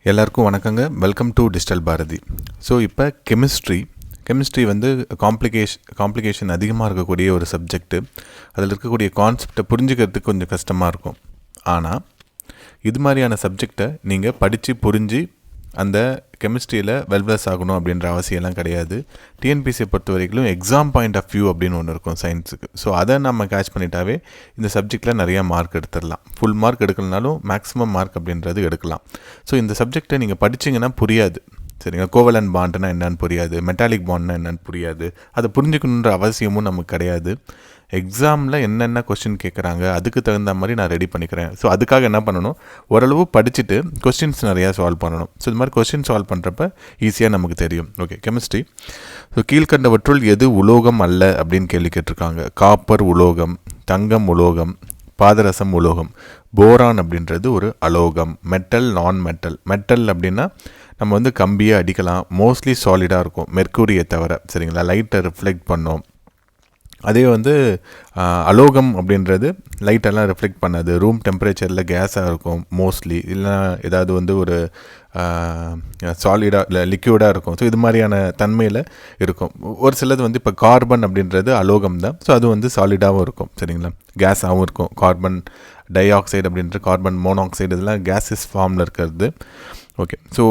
எல்லாருக்கும் வணக்கங்க. Welcome to digital Bharathi. So இப்போ கெமிஸ்ட்ரி வந்து காம்ப்ளிகேஷன் அதிகமாக இருக்கக்கூடிய ஒரு சப்ஜெக்ட்டு. அதில் இருக்கக்கூடிய கான்செப்டை புரிஞ்சுக்கிறதுக்கு கொஞ்சம் கஷ்டமாக இருக்கும். ஆனால் இது மாதிரியான சப்ஜெக்டை நீங்கள் படித்து புரிஞ்சு அந்த கெமிஸ்ட்ரியில் வெல்வெஸ் ஆகணும் அப்படின்ற அவசியம்லாம் கிடையாது. டிஎன்பிசியை பொறுத்த வரைக்கும் எக்ஸாம் பாயிண்ட் ஆஃப் வியூ அப்படின்னு ஒன்று இருக்கும் சயின்ஸுக்கு. ஸோ அதை நம்ம கேட்ச் பண்ணிட்டாவே இந்த சப்ஜெக்டில் நிறையா மார்க் எடுத்துடலாம். ஃபுல் மார்க் எடுக்கலனாலும் மேக்ஸிமம் மார்க் அப்படின்றது எடுக்கலாம். ஸோ இந்த சப்ஜெக்டை நீங்கள் படிச்சிங்கன்னா புரியாது, சரிங்க. கோவலன் பாண்ட்னா என்னன்னு புரியாது, மெட்டாலிக் பாண்ட்னா என்னன்னு புரியாது. அதை புரிஞ்சுக்கணுன்ற அவசியமும் நமக்கு கிடையாது. எக்ஸாமில் என்னென்ன கொஸ்டின் கேட்குறாங்க அதுக்கு தகுந்த மாதிரி நான் ரெடி பண்ணிக்கிறேன். ஸோ அதுக்காக என்ன பண்ணணும், ஓரளவு படிச்சுட்டு கொஸ்டின்ஸ் நிறையா சால்வ் பண்ணணும். ஸோ இது மாதிரி கொஸ்டின் சால்வ் பண்ணுறப்ப ஈஸியாக நமக்கு தெரியும். Okay, chemistry. ஸோ கீழ்கண்டவற்றுள் எது உலோகம் அல்ல அப்படின்னு கேள்வி கேட்டிருக்காங்க. காப்பர் உலோகம், தங்கம் உலோகம், பாதரசம் உலோகம். போரான் அப்படின்றது ஒரு அலோகம். மெட்டல், நான் மெட்டல் அப்படின்னா நம்ம வந்து கம்பியை அடிக்கலாம், மோஸ்ட்லி சாலிடாக இருக்கும் மெர்க்குரியை தவிர, சரிங்களா. லைட்டை ரிஃப்ளெக்ட் பண்ணோம். அதே வந்து அலோகம் அப்படின்றது லைட்டெல்லாம் ரிஃப்ளெக்ட் பண்ணாது, ரூம் டெம்பரேச்சரில் கேஸாக இருக்கும் மோஸ்ட்லி, இல்லைனா ஏதாவது வந்து ஒரு சாலிடாக இல்லை லிக்யூடாக இருக்கும். ஸோ இது மாதிரியான தன்மையில் இருக்கும். ஒரு சிலது வந்து இப்போ கார்பன் அப்படின்றது அலோகம் தான். ஸோ அது வந்து சாலிடாகவும் இருக்கும், சரிங்களா, கேஸாகவும் இருக்கும். கார்பன் டை ஆக்சைடு அப்படின்ற கார்பன் மோனாக்சைடு இதெல்லாம் கேஸஸ் ஃபார்மில் இருக்கிறது. ஓகே, ஸோ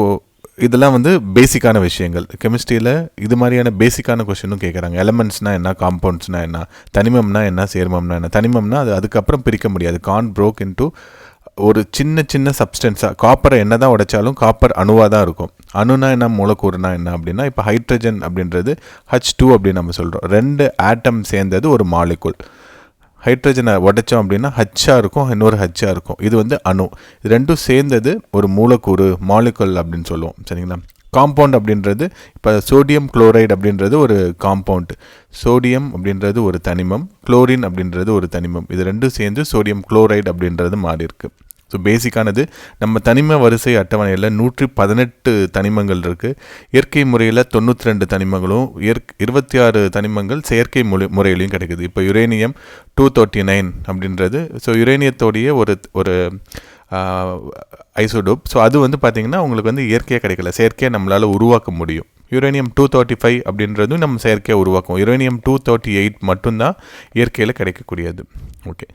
இதெல்லாம் வந்து பேசிக்கான விஷயங்கள். கெமிஸ்ட்ரியில் இது மாதிரியான பேசிக்கான கொஸ்டினும் கேட்குறாங்க. எலமெண்ட்ஸ்னால் என்ன, காம்பவுண்ட்ஸ்னால் என்ன, தனிமம்னா என்ன, சேர்மம்னா என்ன. தனிமம்னா அது அதுக்கப்புறம் பிரிக்க முடியாது. கான் ப்ரோக் இன்ட்டு ஒரு சின்ன சப்ஸ்டன்ஸாக. காப்பரை என்ன தான் உடைச்சாலும் காப்பர் அணுவாக தான் இருக்கும். அணுனா என்ன, மூலக்கூறுனா என்ன அப்படின்னா இப்போ ஹைட்ரஜன் அப்படின்றது H2 அப்படின்னு நம்ம சொல்கிறோம். 2 ஆட்டம் சேர்ந்தது ஒரு மாலிகுல். ஹைட்ரஜனை உடைச்சோம் அப்படின்னா ஹச்சாக இருக்கும், இன்னொரு ஹச்சாக இருக்கும். இது வந்து அணு. இது ரெண்டும் சேர்ந்தது ஒரு மூலக்கூறு, மாலிகுல் அப்படின்னு சொல்லுவோம், சரிங்களா. காம்பவுண்ட் அப்படின்றது இப்போ சோடியம் குளோரைடு அப்படின்றது ஒரு காம்பவுண்ட். சோடியம் அப்படின்றது ஒரு தனிமம், குளோரின் அப்படின்றது ஒரு தனிமம். இது ரெண்டும் சேர்ந்து சோடியம் குளோரைடு அப்படின்றது மாறி இருக்குது. ஸோ பேசிக்கானது. நம்ம தனிம வரிசை அட்டவணையில் 118 தனிமங்கள் இருக்குது. இயற்கை முறையில் 92 தனிமங்களும் 26 தனிமங்கள் செயற்கை முறையிலையும் கிடைக்குது. இப்போ யுரேனியம் 239 அப்படின்றது ஸோ யுரேனியத்தோடைய ஒரு ஐசோடோப். ஸோ அது வந்து பார்த்திங்கன்னா உங்களுக்கு வந்து இயற்கையாக கிடைக்கல, செயற்கையாக நம்மளால் உருவாக்க முடியும். யுரேனியம் 235 அப்படின்றதும் நம்ம செயற்கையாக உருவாக்கும். யுரேனியம் 238 மட்டும்தான் இயற்கையில் கிடைக்கக்கூடியது. ஓகே,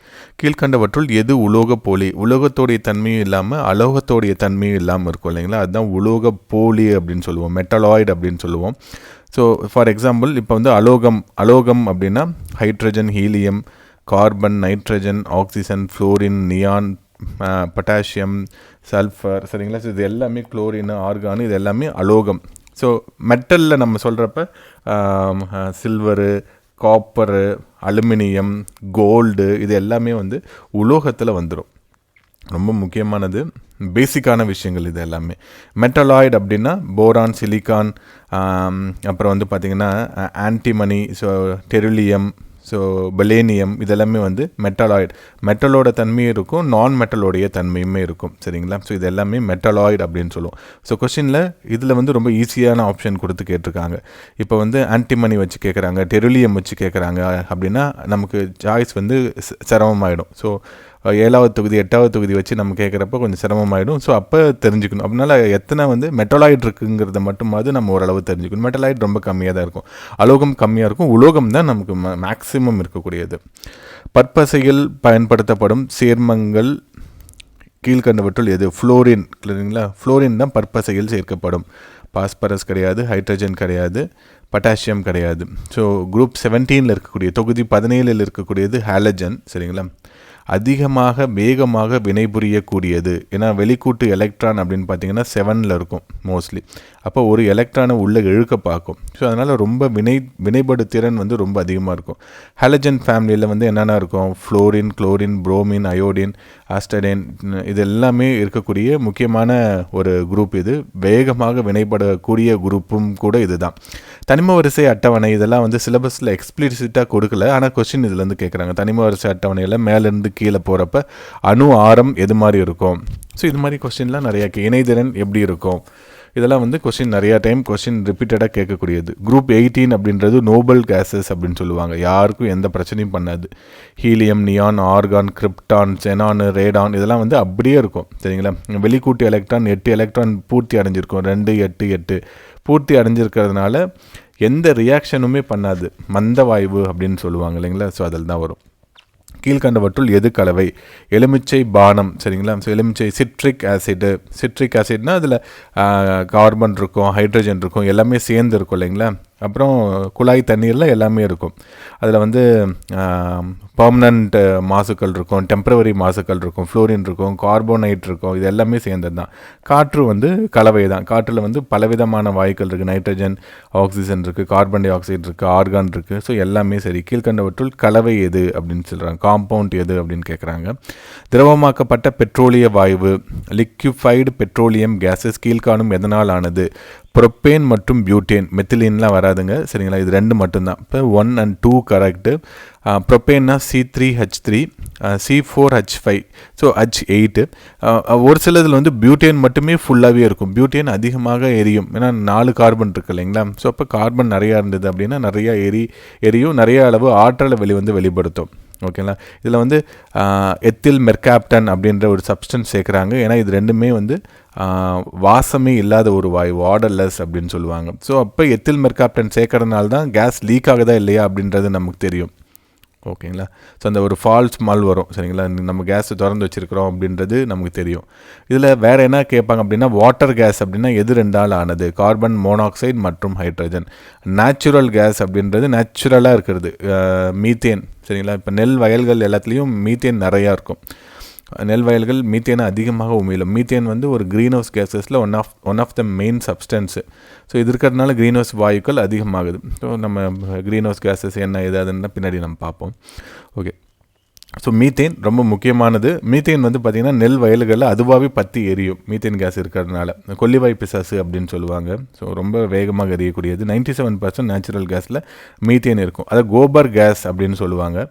கீழ்கண்டவற்றுள் எது உலோக போலி? உலோகத்தோடைய தன்மையும் இல்லாமல் அலோகத்தோடைய தன்மையும் இல்லாமல் இருக்கும் இல்லைங்களா, அதுதான் உலோக போலி அப்படின்னு சொல்லுவோம், மெட்டலாய்டு அப்படின்னு சொல்லுவோம். ஸோ ஃபார் எக்ஸாம்பிள் இப்போ வந்து அலோகம் அப்படின்னா hydrogen, helium, carbon, nitrogen, oxygen, fluorine, neon, potassium, sulphur, சரிங்களா. ஸோ இது எல்லாமே குளோரின், ஆர்கான், இது எல்லாமே அலோகம். ஸோ மெட்டலில் நம்ம சொல்கிறப்ப சில்வரு, காப்பரு, அலுமினியம், கோல்டு, இது எல்லாமே வந்து உலோகத்தில் வந்துடும். ரொம்ப முக்கியமானது, பேசிக்கான விஷயங்கள் இது எல்லாமே. மெட்டலாய்டு அப்படின்னா போரான், சிலிக்கான், அப்புறம் வந்து பார்த்திங்கன்னா ஆன்டிமனி, ஸோ டெருலியம், ஸோ பெலேனியம், இதெல்லாமே வந்து மெட்டலாய்டு. மெட்டலோட தன்மையும் இருக்கும், நான் மெட்டலோடைய தன்மையுமே இருக்கும், சரிங்களா. ஸோ இது எல்லாமே மெட்டலாய்டு அப்படின்னு சொல்லுவோம். ஸோ கொஸ்டினில் இதில் வந்து ரொம்ப ஈஸியான ஆப்ஷன் கொடுத்து கேட்டிருக்காங்க. இப்போ வந்து ஆன்டிமனி வச்சு கேட்குறாங்க, டெருலியம் வச்சு கேட்குறாங்க அப்படின்னா நமக்கு சாய்ஸ் வந்து சிரமமாயிடும். ஸோ 7வது தொகுதி 8வது தொகுதி வச்சு நம்ம கேட்குறப்ப கொஞ்சம் சிரமமாயிடும். ஸோ அப்போ தெரிஞ்சுக்கணும். அப்படினால எத்தனை வந்து மெட்டலாய்டு இருக்குங்கிறத மட்டுமாவது நம்ம ஓரளவு தெரிஞ்சுக்கணும். மெட்டலாய்டு ரொம்ப கம்மியாக தான் இருக்கும், அலோகம் கம்மியாக இருக்கும், உலோகம் தான் நமக்கு மேக்ஸிமம் இருக்கக்கூடியது. பற்பசையில் பயன்படுத்தப்படும் சேர்மங்கள் கீழ்கண்டவற்றுள் எது? ஃப்ளோரின், இல்லைங்களா. ஃப்ளோரின் தான் பற்பசையில் சேர்க்கப்படும். பாஸ்பரஸ் கிடையாது, ஹைட்ரஜன் கிடையாது, பொட்டாசியம் கிடையாது. ஸோ குரூப் 17 இருக்கக்கூடிய தொகுதி 17 இருக்கக்கூடியது ஹாலஜன், சரிங்களா. அதிகமாக வேகமாக வினைபுரியக்கூடியது. ஏன்னா வெளிக்கூட்டு எலக்ட்ரான் அப்படின்னு பார்த்தீங்கன்னா 7 இருக்கும் மோஸ்ட்லி. அப்போ ஒரு எலக்ட்ரானை உள்ளே இழுக்க பார்க்கும். ஸோ அதனால் ரொம்ப வினைபடு திறன் வந்து ரொம்ப அதிகமாக இருக்கும். ஹாலஜன் ஃபேமிலியில் வந்து என்னென்ன இருக்கும்? Fluorine, chlorine, bromine, iodine, astatine, இது எல்லாமே இருக்கக்கூடிய முக்கியமான ஒரு குரூப். இது வேகமாக வினைபடக்கூடிய குரூப்பும் கூட இது தான். தனிம வரிசை அட்டவணை இதெல்லாம் வந்து சிலபஸில் எக்ஸ்பிளிசிட்டாக கொடுக்கல, ஆனால் கொஸ்டின் இதுலேருந்து கேட்குறாங்க. தனிம வரிசை அட்டவணையில் மேலேருந்து கீழே போகிறப்ப அணு ஆரம் எது மாதிரி இருக்கும்? ஸோ இது மாதிரி கொஸ்டின்லாம் நிறையா இணைதிறன் எப்படி இருக்கும், இதெல்லாம் வந்து நிறையா டைம் ரிப்பீட்டடாக கேட்கக்கூடியது. குரூப் 18 அப்படின்றது நோபல் கேஸஸ் அப்படின்னு சொல்லுவாங்க. யாருக்கும் எந்த பிரச்சனையும் பண்ணாது. Helium, neon, argon, krypton, xenon, Radon இதெல்லாம் வந்து அப்படியே இருக்கும். சரிங்களா? வெளிக்கூட்டு எலக்ட்ரான் 8 எலக்ட்ரான் பூர்த்தி அடைஞ்சிருக்கும். 2 8 8 பூர்த்தி அடைஞ்சிருக்கிறதுனால எந்த ரியாக்ஷனுமே பண்ணாது. மந்த வாயு அப்படின்னு சொல்லுவாங்க இல்லைங்களா? ஸோ அதில் தான் வரும். கீழ்கண்டவற்றுள் எது கலவை? எலுமிச்சை பானம். சரிங்களா? ஸோ எலுமிச்சை சிட்ரிக் ஆசிட்னா அதில் கார்பன் இருக்கும், ஹைட்ரஜன் இருக்கும், எல்லாமே சேர்ந்து இருக்கும் இல்லைங்களா? அப்புறம் குழாய் தண்ணீரில் எல்லாமே இருக்கும். அதில் வந்து பர்மனண்ட் மாசுக்கள் இருக்கும், டெம்பரவரி மாசுக்கள் இருக்கும், ஃப்ளோரின் இருக்கும், கார்போனைட் இருக்கும். இது எல்லாமே சேர்ந்தது தான். காற்று வந்து கலவை தான். காற்றில் வந்து பலவிதமான வாயுக்கள் இருக்குது. நைட்ரஜன், ஆக்சிஜன் இருக்குது, கார்பன் டை ஆக்சைடு இருக்குது, ஆர்கான் இருக்குது. ஸோ எல்லாமே சரி. கீழ்கண்டவற்றுள் கலவை எது அப்படின்னு சொல்கிறாங்க. காம்பவுண்ட் எது அப்படின்னு கேட்குறாங்க. திரவமாக்கப்பட்ட பெட்ரோலிய வாயு, லிக்யூஃபைடு பெட்ரோலியம் கேஸஸ் கீழ்காணும் எதனால் ஆனது? ப்ரொப்பேன் மற்றும் பியூட்டேன். மெத்திலின்லாம் வராதுங்க. சரிங்களா? இது 2 மட்டும்தான். இப்போ 1 and 2 correct. ப்ரொப்பேன்னா C3H3, C4H5, so H8. ஒரு சிலதில் வந்து பியூட்டேன் மட்டுமே ஃபுல்லாகவே இருக்கும். பியூட்டேன் அதிகமாக எரியும். ஏன்னா 4 கார்பன் இருக்குது இல்லைங்களா? ஸோ அப்போ கார்பன் நிறையா இருந்தது அப்படின்னா நிறையா எரியும், நிறைய அளவு ஆற்றலை வெளிப்படுத்தும். ஓகேங்களா? இதில் வந்து எத்தில் மெர்காப்டன் அப்படின்ற ஒரு சப்ஸ்டன்ஸ் சேர்க்குறாங்க. ஏன்னா இது ரெண்டுமே வந்து வாசமே இல்லாத ஒரு வாயு, வாடர்லெஸ் அப்படின்னு சொல்லுவாங்க. ஸோ அப்போ எத்தில் மெர்காப்டன் சேர்க்கறதுனால தான் கேஸ் லீக் ஆகுதா இல்லையா அப்படின்றது நமக்கு தெரியும். ஓகேங்களா? ஸோ அந்த ஒரு ஃபால்ஸ் ஸ்மெல் வரும். சரிங்களா? நம்ம கேஸை திறந்து வச்சுருக்கிறோம் அப்படின்றது நமக்கு தெரியும். இதில் வேறு என்ன கேட்பாங்க அப்படின்னா, வாட்டர் கேஸ் அப்படின்னா எது 2ஆல் ஆனது? கார்பன் மோனாக்சைடு மற்றும் ஹைட்ரஜன். நேச்சுரல் கேஸ் அப்படின்றது நேச்சுரலாக இருக்கிறது, மீத்தேன். சரிங்களா? இப்போ நெல் வயல்கள் எல்லாத்துலேயும் மீத்தேன் நிறையா இருக்கும். நெல் வயல்கள் மீத்தேனை அதிகமாக உமிழும். மீத்தேன் வந்து ஒரு க்ரீன் ஹவுஸ் கேஸஸில் one of the main substance. So இது இருக்கிறதுனால க்ரீன் ஹவுஸ் வாயுக்கள் அதிகமாகுது. ஸோ நம்ம க்ரீன் ஹவுஸ் கேஸஸ் என்ன ஏதாவதுன்னா பின்னாடி நம்ம பார்ப்போம். ஓகே. ஸோ மீத்தேன் ரொம்ப முக்கியமானது. மீத்தேன் வந்து பார்த்திங்கன்னா நெல் வயல்களில் அதுவாகவே பற்றி எரியும். மீத்தேன் கேஸ் இருக்கிறதுனால கொல்லிவாய் பிசாசு அப்படின்னு சொல்லுவாங்க. ஸோ ரொம்ப வேகமாக எரியக்கூடியது. 97% நேச்சுரல் கேஸில் மீத்தேன் இருக்கும். அதை கோபர் கேஸ் அப்படின்னு சொல்லுவாங்க.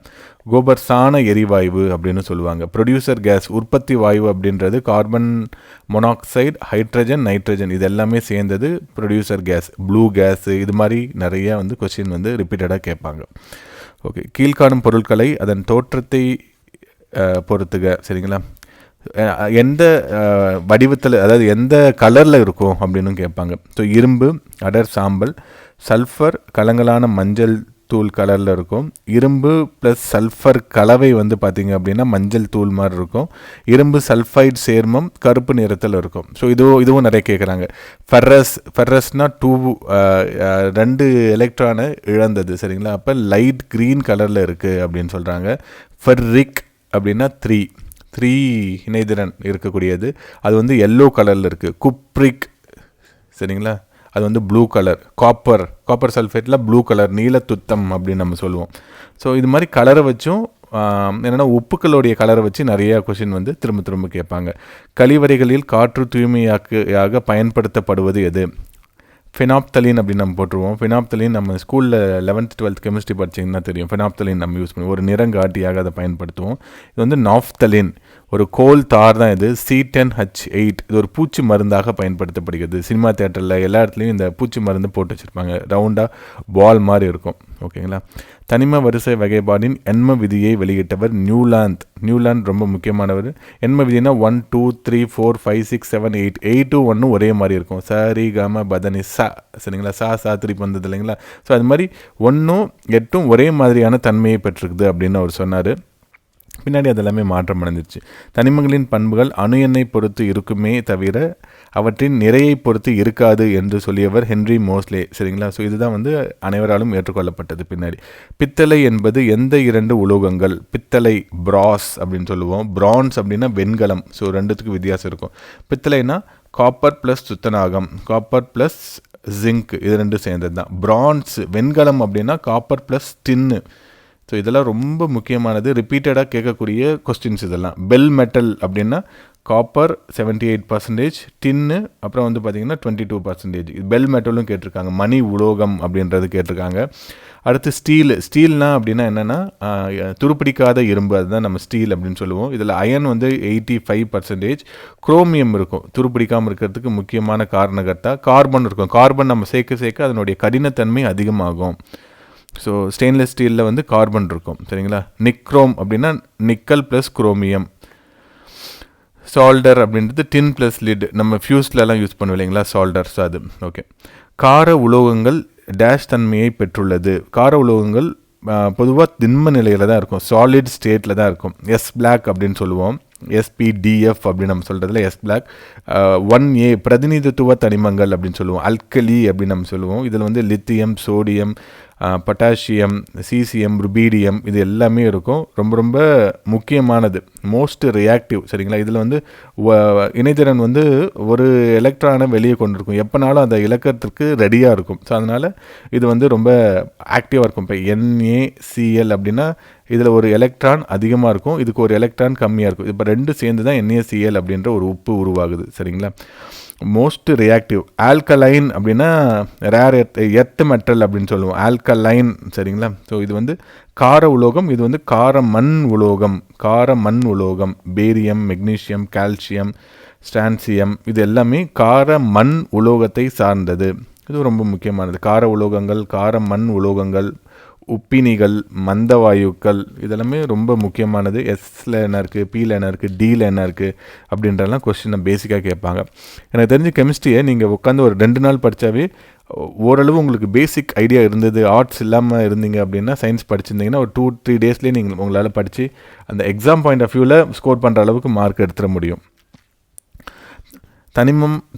கோபர் சாண எரிவாயு அப்படின்னு சொல்லுவாங்க. ப்ரொடியூசர் கேஸ் உற்பத்தி வாயு அப்படின்றது கார்பன் மொனாக்சைடு, ஹைட்ரஜன், நைட்ரஜன் இது எல்லாமே சேர்ந்தது ப்ரொடியூசர் கேஸ். ப்ளூ கேஸு இது மாதிரி நிறையா வந்து கொஸ்டின் வந்து ரிப்பீட்டடாக கேட்பாங்க. ஓகே. கீழ்காணும் பொருட்களை அதன் தோற்றத்தை பொறுத்துக. சரிங்களா? எந்த வடிவத்தில், அதாவது எந்த கலரில் இருக்கும் அப்படின்னு கேட்பாங்க. ஸோ இரும்பு அடர் சாம்பல், சல்ஃபர் கலங்கலான மஞ்சள் தூள் கலரில் இருக்கும். இரும்பு ப்ளஸ் சல்ஃபர் கலவை வந்து பார்த்திங்க அப்படின்னா மஞ்சள் தூள் மாதிரி இருக்கும். இரும்பு சல்ஃபைடு சேர்மம் கருப்பு நிறத்தில் இருக்கும். ஸோ இதுவும் நிறைய கேட்குறாங்க. ஃபெர்ரஸ்னால் 2 எலக்ட்ரானை இழந்தது. சரிங்களா? அப்போ லைட் க்ரீன் கலரில் இருக்குது அப்படின்னு சொல்கிறாங்க. ஃபெர்ரிக் அப்படின்னா 3 இணைதிறன் இருக்கக்கூடியது. அது வந்து எல்லோ கலரில் இருக்குது. குப்ரிக் சரிங்களா? அது வந்து ப்ளூ கலர். காப்பர் சல்ஃபேட்டில் ப்ளூ கலர், நீல துத்தம் அப்படின்னு நம்ம சொல்லுவோம். ஸோ இது மாதிரி கலரை வச்சும் என்னென்னா உப்புக்களுடைய கலரை வச்சு நிறையா கொஷின் வந்து திரும்ப கேட்பாங்க. கழிவறைகளில் காற்று தூய்மையாக பயன்படுத்தப்படுவது எது? ஃபினாப்தலின் அப்படின்னு நம்ம போட்டுருவோம். ஃபினாப்தலின் நம்ம ஸ்கூலில் 11th 12th கெமிஸ்ட்ரி படிச்சிங்கன்னா தெரியும். ஃபினாப்தலின் நம்ம யூஸ் பண்ணுவோம். ஒரு நிறங்காட்டியாக அதை பயன்படுத்துவோம். இது வந்து நாப்தலின் ஒரு கோல் தார் தான். இது C10H8 இது ஒரு பூச்சி மருந்தாக பயன்படுத்தப்படுகிறது. சினிமா தியேட்டரில் எல்லா இடத்துலையும் இந்த பூச்சி மருந்து போட்டு வச்சுருப்பாங்க. ரவுண்டாக பால் மாதிரி இருக்கும். ஓகேங்களா? தனிம வரிசை வகைப்பாடின் எண்ம விதியை வெளியிட்டவர் நியூலாந்து ரொம்ப முக்கியமானவர். எண்ம விதினா 1 2 3 4 5 6 7 8 8 1 ஒரே மாதிரி இருக்கும். சரி கம பதனி சா. சரிங்களா? சா 3 வந்தது இல்லைங்களா? ஸோ அது மாதிரி 1 8 ஒரே மாதிரியான தன்மையை பெற்றிருக்குது அப்படின்னு அவர் சொன்னார். பின்னாடி அதெல்லாமே மாற்றம் அடைஞ்சிருச்சு. தனிமங்களின் பண்புகள் அணு எண்ணை பொறுத்து இருக்குமே தவிர அவற்றின் நிறையை பொறுத்து இருக்காது என்று சொல்லியவர் ஹென்றி மோஸ்லே. சரிங்களா? ஸோ இதுதான் வந்து அனைவராலும் ஏற்றுக்கொள்ளப்பட்டது பின்னாடி. பித்தளை என்பது எந்த 2 உலோகங்கள்? பித்தளை பிராஸ் அப்படின்னு சொல்லுவோம். பிரான்ஸ் அப்படின்னா வெண்கலம். ஸோ 2த்துக்கு வித்தியாசம் இருக்கும். பித்தளைனா காப்பர் ப்ளஸ் துத்தநாகம், காப்பர் ப்ளஸ் ஜிங்க் இது 2 சேர்ந்தது தான். பிரான்ஸ் வெண்கலம் அப்படின்னா காப்பர் ப்ளஸ் டின்னு. ஸோ இதெல்லாம் ரொம்ப முக்கியமானது, ரிப்பீட்டடாக கேட்கக்கூடிய கொஸ்டின்ஸ் இதெல்லாம். பெல் மெட்டல் அப்படின்னா காப்பர் 78%, டின்னு அப்புறம் வந்து பார்த்திங்கன்னா 22%. பெல் மெட்டலும் கேட்டிருக்காங்க. மணி உலோகம் அப்படின்றது கேட்டிருக்காங்க. அடுத்து ஸ்டீல்னா அப்படின்னா என்னென்னா துருப்பிடிக்காத இரும்பு, அதுதான் நம்ம ஸ்டீல் அப்படின்னு சொல்லுவோம். இதில் அயன் வந்து 85%, குரோமியம் இருக்கும் துருப்பிடிக்காமல் இருக்கிறதுக்கு முக்கியமான காரணகர்த்தா. கார்பன் இருக்கும், கார்பன் நம்ம சேர்க்க அதனுடைய கடினத்தன்மை அதிகமாகும். ஸோ ஸ்டெயின்லெஸ் ஸ்டீலில் வந்து கார்பன் இருக்கும், சரிங்களா. நிக்ரோம் அப்படின்னா நிக்கல் ப்ளஸ் குரோமியம். சால்டர் அப்படின்றது டின் ப்ளஸ் லிட், நம்ம ஃபியூஸ்லலாம் யூஸ் பண்ணுவோம் இல்லைங்களா, சால்டர்ஸ் அது. ஓகே. கார உலோகங்கள் டேஷ் தன்மையை பெற்றுள்ளது. கார உலோகங்கள் பொதுவாக திண்ம நிலையில் தான் இருக்கும், சாலிட் ஸ்டேட்டில் தான் இருக்கும். எஸ் பிளாக் அப்படின்னு சொல்லுவோம், SPDF அப்படின்னு நம்ம சொல்கிறதுல எஸ் பிளாக். 1A பிரதிநிதித்துவ தனிமங்கள் அப்படின்னு சொல்லுவோம், அல்கலி அப்படின்னு நம்ம சொல்லுவோம். இதில் வந்து lithium, sodium, potassium, caesium, rubidium இது எல்லாமே இருக்கும். ரொம்ப ரொம்ப முக்கியமானது, மோஸ்ட் ரியாக்டிவ், சரிங்களா. இதில் வந்து இணைதிறன் வந்து ஒரு எலக்ட்ரானை வெளியே கொண்டிருக்கும், எப்போனாலும் அந்த இலக்கத்திற்கு ரெடியாக இருக்கும். ஸோ அதனால் இது வந்து ரொம்ப ஆக்டிவாக இருக்கும். இப்போ NaCl அப்படின்னா இதில் ஒரு எலக்ட்ரான் அதிகமாக இருக்கும், இதுக்கு ஒரு எலக்ட்ரான் கம்மியாக இருக்கும். இப்போ ரெண்டு சேர்ந்து தான் NaCl அப்படின்ற ஒரு உப்பு உருவாகுது, சரிங்களா. Most reactive. ஆல்கலைன் அப்படின்னா ரேர் எர்த் மெட்டல் அப்படின்னு சொல்லுவோம், ஆல்கலைன், சரிங்களா. ஸோ இது வந்து கார உலோகம், இது வந்து கார மண் உலோகம். பேரியம், மெக்னீஷியம், கால்சியம், ஸ்டான்சியம் இது எல்லாமே கார மண் உலோகத்தை சார்ந்தது. இது ரொம்ப முக்கியமானது. கார உலோகங்கள், கார மண் உலோகங்கள், உப்பினிகள், மந்தவாயுக்கள் இதெல்லாமே ரொம்ப முக்கியமானது. எஸ்ல என்ன இருக்குது, பியில் என்ன இருக்குது, டியில் என்ன இருக்குது அப்படின்றலாம் கொஸ்டினை பேசிக்காக கேட்பாங்க. எனக்கு தெரிஞ்ச கெமிஸ்ட்ரியை நீங்கள் உட்காந்து ஒரு 2 நாள் படித்தாவே ஓரளவு உங்களுக்கு பேசிக் ஐடியா இருந்தது. ஆர்ட்ஸ் இல்லாமல் இருந்தீங்க அப்படின்னா, சயின்ஸ் படிச்சிருந்தீங்கன்னா ஒரு 2-3 டேஸ்லேயே நீங்கள் உங்களால் படித்து அந்த எக்ஸாம் பாயிண்ட் ஆஃப் வியூவில் ஸ்கோர் பண்ணுற அளவுக்கு மார்க் எடுத்துட முடியும்.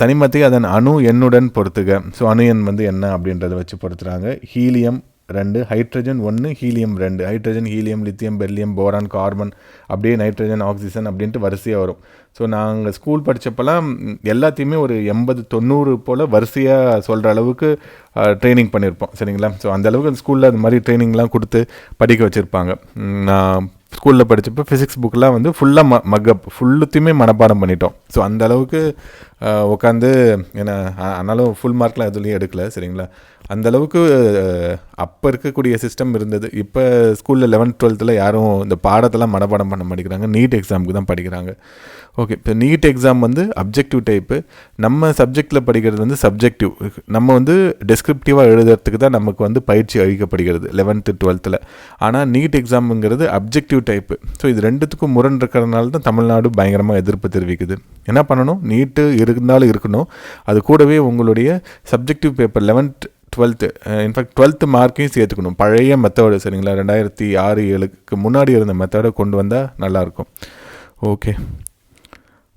தனிமத்தை அதன் அணு எண்ணுடன் பொறுத்துக. ஸோ அணு எண் வந்து என்ன அப்படின்றத வச்சு பொறுத்துறாங்க. Helium 2, hydrogen 1, helium 2. Hydrogen, helium, lithium, beryllium, boron, carbon, அப்படியே நைட்ரஜன், ஆக்சிஜன் அப்படின்ட்டு வரிசையாக வரும். ஸோ நாங்கள் ஸ்கூல் படித்தப்பெல்லாம் எல்லாத்தையுமே ஒரு 80-90 போல் வரிசையாக சொல்கிற அளவுக்கு ட்ரைனிங் பண்ணியிருப்போம், சரிங்களா. ஸோ அந்தளவுக்கு அந்த ஸ்கூலில் அது மாதிரி ட்ரைனிங்லாம் கொடுத்து படிக்க வச்சுருப்பாங்க. நான் ஸ்கூலில் படித்தப்போ ஃபிசிக்ஸ் புக்கெலாம் வந்து ஃபுல்லாக மக்கப் ஃபுல்லுத்தையுமே மனப்பாடம் பண்ணிட்டோம். ஸோ அந்த அளவுக்கு உட்காந்து ஏன்னா ஆனாலும் ஃபுல் மார்க்லாம் எதுலேயும் எடுக்கலை, சரிங்களா. அந்தளவுக்கு அப்போ இருக்கக்கூடிய சிஸ்டம் இருந்தது. இப்போ ஸ்கூலில் 11th 12th யாரும் இந்த பாடத்தெல்லாம் மனப்பாடம் பண்ண மாட்டேங்கிறாங்க, நீட் எக்ஸாமுக்கு தான் படிக்கிறாங்க. ஓகே. இப்போ நீட் எக்ஸாம் வந்து அப்ஜெக்டிவ் டைப்பு, நம்ம சப்ஜெக்டில் படிக்கிறது வந்து சப்ஜெக்டிவ். நம்ம வந்து டெஸ்கிரிப்டிவாக எழுதுறதுக்கு தான் நமக்கு வந்து பயிற்சி அளிக்கப்படுகிறது 11th 12th. ஆனால் நீட் எக்ஸாமுங்கிறது அப்ஜெக்டிவ் டைப்பு. ஸோ இது ரெண்டுத்துக்கும் முரண் இருக்கிறதுனால தான் தமிழ்நாடு பயங்கரமாக எதிர்ப்பு தெரிவிக்குது. என்ன பண்ணணும், நீட்டு இருந்தாலும் இருக்கணும், அது கூடவே உங்களுடைய subjective paper 11th 12th in fact 12th மார்க்கையும் சேர்த்துக்கணும். பழைய மெத்தடு, சரிங்களா, 2006-07க்கு முன்னாடி இருந்த மெத்தடை கொண்டு வந்தால் நல்லாயிருக்கும். ஓகே.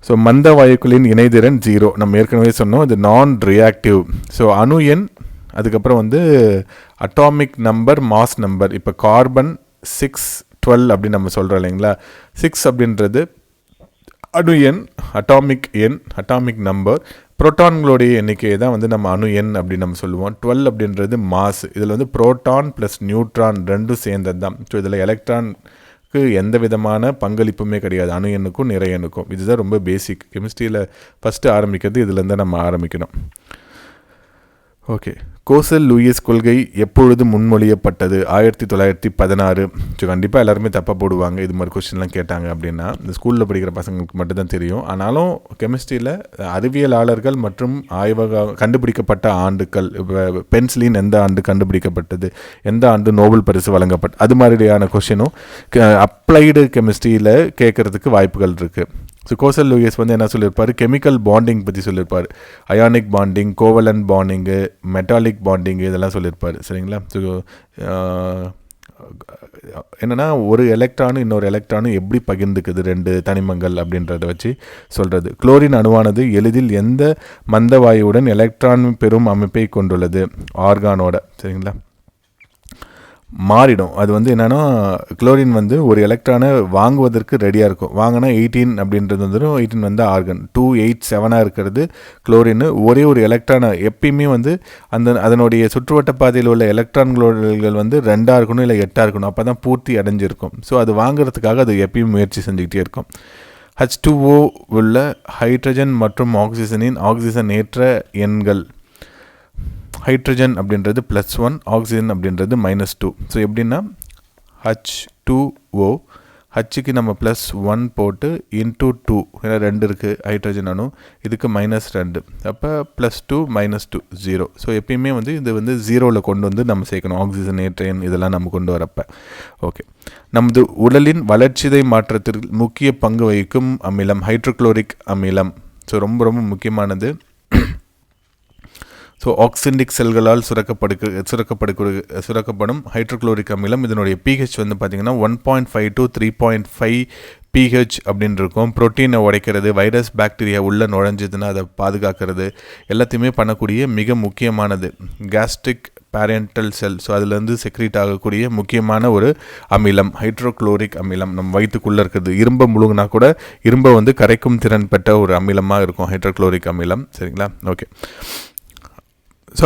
ஸோ மந்த வாயுக்களின் இணைதிறன் 0 நம்ம ஏற்கனவே சொன்னோம், இது நான் ரியாக்டிவ். ஸோ அணு எண், அதுக்கப்புறம் வந்து அட்டாமிக் நம்பர், மாஸ் நம்பர். இப்போ கார்பன் 612 அப்படின்னு நம்ம சொல்கிறோம் இல்லைங்களா. 6 அப்படின்றது அணு எண், அட்டாமிக் நம்பர். புரோட்டான்களுடைய எண்ணிக்கையை தான் வந்து நம்ம அணு எண் அப்படின்னு நம்ம சொல்லுவோம். 12 அப்படின்றது மாஸ். இதில் வந்து புரோட்டான் ப்ளஸ் நியூட்ரான் ரெண்டும் சேர்ந்தது தான். ஸோ இதில் எலக்ட்ரானுக்கு எந்த விதமான பங்களிப்புமே கிடையாது, அணு எண்ணுக்கும் நிறை எண்ணுக்கும். இதுதான் ரொம்ப பேசிக். கெமிஸ்ட்ரியில் ஃபஸ்ட்டு ஆரம்பிக்கிறது இதுலேருந்து நம்ம ஆரம்பிக்கணும். ஓகே. கோசல் லூயிஸ் கொள்கை எப்பொழுது முன்மொழியப்பட்டது? 1916. ஸோ கண்டிப்பாக எல்லாருமே தப்பாக போடுவாங்க இது மாதிரி கொஸ்டின்லாம் கேட்டாங்க அப்படின்னா. இந்த ஸ்கூலில் படிக்கிற பசங்களுக்கு மட்டும்தான் தெரியும். ஆனாலும் கெமிஸ்ட்ரியில் அறிவியலாளர்கள் மற்றும் கண்டுபிடிக்கப்பட்ட ஆண்டுகள், பென்சிலின் எந்த ஆண்டு கண்டுபிடிக்கப்பட்டது, எந்த ஆண்டு நோபல் பரிசு வழங்கப்பட்டது, அது மாதிரியான கொஸ்டினும் அப்ளைடு கெமிஸ்ட்ரியில் கேட்குறதுக்கு வாய்ப்புகள் இருக்குது. ஸோ கோசல் லூயிஸ் வந்து என்ன சொல்லியிருப்பார், கெமிக்கல் பாண்டிங் பற்றி சொல்லியிருப்பார். Ionic bonding, Kovalan bonding, metallic bonding இதெல்லாம் சொல்லியிருப்பார், சரிங்களா. ஸோ என்னென்னா ஒரு எலக்ட்ரானும் இன்னொரு எலக்ட்ரானும் எப்படி பகிர்ந்துக்குது 2 தனிமங்கள் அப்படின்றத வச்சு சொல்கிறது. குளோரின் அணுவானது எளிதில் எந்த மந்தவாயுவுடன் எலக்ட்ரான் பெறும் அமைப்பை கொண்டுள்ளது? ஆர்கானோட, சரிங்களா. மாறிடும். அது வந்து என்னென்னா குளோரின் வந்து ஒரு எலக்ட்ரானை வாங்குவதற்கு ரெடியாக இருக்கும். வாங்கினா 18 அப்படின்றது வந்துடும். 18 வந்து ஆர்கன். 287 இருக்கிறது குளோரின். ஒரே ஒரு எலக்ட்ரானை எப்பயுமே வந்து அதனுடைய சுற்றுவட்ட பாதையில் உள்ள எலக்ட்ரான்கள் வந்து 2 இருக்கணும், இல்லை 8 இருக்கணும். அப்போ தான் பூர்த்தி அடைஞ்சிருக்கும். ஸோ அது வாங்குறதுக்காக அது எப்பயும் முயற்சி செஞ்சுக்கிட்டே இருக்கும். H2O உள்ள ஹைட்ரஜன் மற்றும் ஆக்சிஜன் ஏற்ற எண்கள். ஹைட்ரஜன் அப்படின்றது +1, ஆக்சிஜன் அப்படின்றது -2. ஸோ எப்படின்னா H2O, ஹச்சுக்கு நம்ம +1 போட்டு × 2, ஏன்னா 2 இருக்குது ஹைட்ரஜன் அணு, இதுக்கு -2, அப்போ +2 -2 0. ஸோ எப்பயுமே வந்து இது வந்து 0ல் கொண்டு வந்து நம்ம சேர்க்கணும். ஆக்சிஜன் ஏற்ற எண் இதெல்லாம் நம்ம கொண்டு வரப்போ. ஓகே, நமது உடலின் வளர்ச்சிதை மாற்றத்திற்கு முக்கிய பங்கு வகிக்கும் அமிலம் ஹைட்ரோக்ளோரிக் அமிலம். ஸோ ரொம்ப ரொம்ப முக்கியமானது. ஸோ ஆக்சிண்டிக் செல்களால் சுரக்கப்படும் ஹைட்ரோக்ளோரிக் அமிலம். இதனுடைய pH வந்து பார்த்திங்கன்னா 1.5 to 3.5 pH அப்படின்னு இருக்கும். ப்ரோட்டீனை உடைக்கிறது, வைரஸ் பாக்டீரியா உள்ளே நுழைஞ்சதுன்னா அதை பாதுகாக்கிறது, எல்லாத்தையுமே பண்ணக்கூடிய மிக முக்கியமானது. கேஸ்ட்ரிக் பேரண்டல் செல், ஸோ அதுலேருந்து செக்ரீட் ஆகக்கூடிய முக்கியமான ஒரு அமிலம் ஹைட்ரோக்ளோரிக் அமிலம். நம்ம வயிற்றுக்குள்ளே இருக்கிறது. இரும்பை முழுங்கினா கூட இரும்பை வந்து கரைக்கும் திறன் பெற்ற ஒரு அமிலமாக இருக்கும் ஹைட்ரோக்ளோரிக் அமிலம். சரிங்களா? ஓகே. ஸோ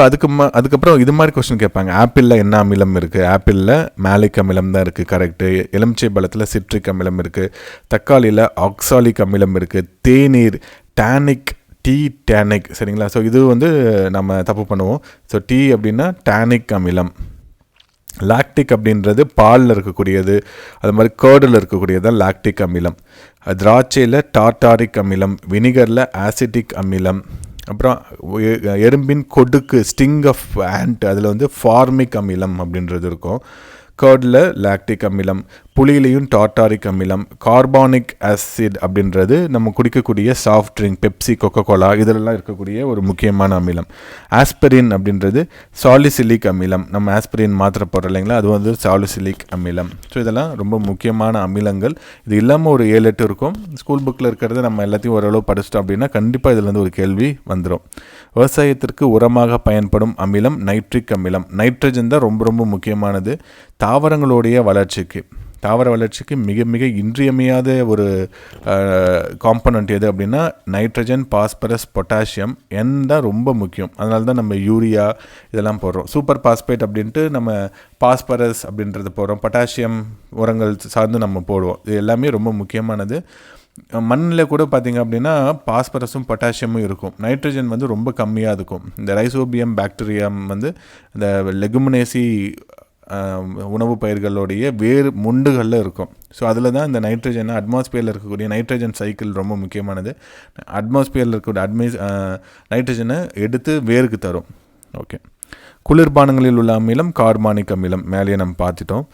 அதுக்கப்புறம் இது மாதிரி கொஸ்டின் கேட்பாங்க. ஆப்பிளில் என்ன அமிலம் இருக்குது? ஆப்பிளில் மேலிக் அமிலம் தான் இருக்குது, கரெக்டு. எலுமிச்சை பழத்தில் சிட்ரிக் அமிலம் இருக்குது. தக்காளியில் ஆக்சாலிக் அமிலம் இருக்குது. தேநீர் டேனிக், சரிங்களா? ஸோ இது வந்து நம்ம தப்பு பண்ணுவோம். ஸோ டீ அப்படின்னா டேனிக் அமிலம். லாக்டிக் அப்படின்றது பாலில் இருக்கக்கூடியது, அது மாதிரி கேர்டில் இருக்கக்கூடியது தான் லாக்டிக் அமிலம். திராட்சையில் டார்டாரிக் அமிலம், வினிகரில் ஆசிட்டிக் அமிலம். அப்புறம் எறும்பின் கொடுக்கு ஸ்டிங் ஆஃப் ஆண்ட், அதில் வந்து ஃபார்மிக் அமிலம் அப்படின்றது இருக்கும். கேர்டில் லாக்டிக் அமிலம், புளியிலையும் டார்டாரிக் அமிலம். கார்பானிக் ஆசிட் அப்படின்றது நம்ம குடிக்கக்கூடிய சாஃப்ட் ட்ரிங்க், பெப்சி, கொக்கோகோலா இதிலெல்லாம் இருக்கக்கூடிய ஒரு முக்கியமான அமிலம். ஆஸ்பிரின் அப்படின்றது சாலிசிலிக் அமிலம். நம்ம ஆஸ்பிரின் மாத்திரை போடுறோம் இல்லைங்களா, அது வந்து சாலிசிலிக் அமிலம். ஸோ இதெல்லாம் ரொம்ப முக்கியமான அமிலங்கள். இது இல்லாமல் ஒரு 7-8 இருக்கும். ஸ்கூல் புக்கில் இருக்கிறத நம்ம எல்லாத்தையும் ஓரளவு படிச்சிட்டோம் அப்படின்னா கண்டிப்பாக இதில் வந்து ஒரு கேள்வி வந்துடும். விவசாயத்திற்கு உரமாக பயன்படும் அமிலம் நைட்ரிக் அமிலம். நைட்ரஜன் தான் ரொம்ப ரொம்ப முக்கியமானது தாவரங்களுடைய வளர்ச்சிக்கு. தாவர வளர்ச்சிக்கு மிக மிக இன்றியமையாத ஒரு காம்பனண்ட் எது அப்படின்னா நைட்ரஜன், பாஸ்பரஸ், பொட்டாசியம் தான் ரொம்ப முக்கியம். அதனால தான் நம்ம யூரியா இதெல்லாம் போடுறோம். சூப்பர் பாஸ்பேட் அப்படின்ட்டு நம்ம பாஸ்பரஸ் அப்படின்றது போடுறோம். பொட்டாசியம் உரங்கள் சார்ந்து நம்ம போடுவோம். இது எல்லாமே ரொம்ப முக்கியமானது. மண்ணில் கூட பார்த்திங்க அப்படின்னா பாஸ்பரஸும் பொட்டாசியமும் இருக்கும். நைட்ரஜன் வந்து ரொம்ப கம்மியாக இருக்கும். இந்த ரைசோபியம் பாக்டீரியம் வந்து இந்த லெகுமினேசி உணவு பயிர்களுடைய வேறு முண்டுகளில் இருக்கும். ஸோ அதில் தான் இந்த நைட்ரஜனை அட்மாஸ்பியரில் இருக்கக்கூடிய நைட்ரஜன் சைக்கிள் ரொம்ப முக்கியமானது. அட்மாஸ்பியரில் இருக்கக்கூடிய நைட்ரஜனை எடுத்து வேருக்கு தரும். ஓகே. குளிர்பானங்களில் உள்ள அமிலம் கார்பானிக் அமிலம், மேலே நம்ம பார்த்துட்டோம்.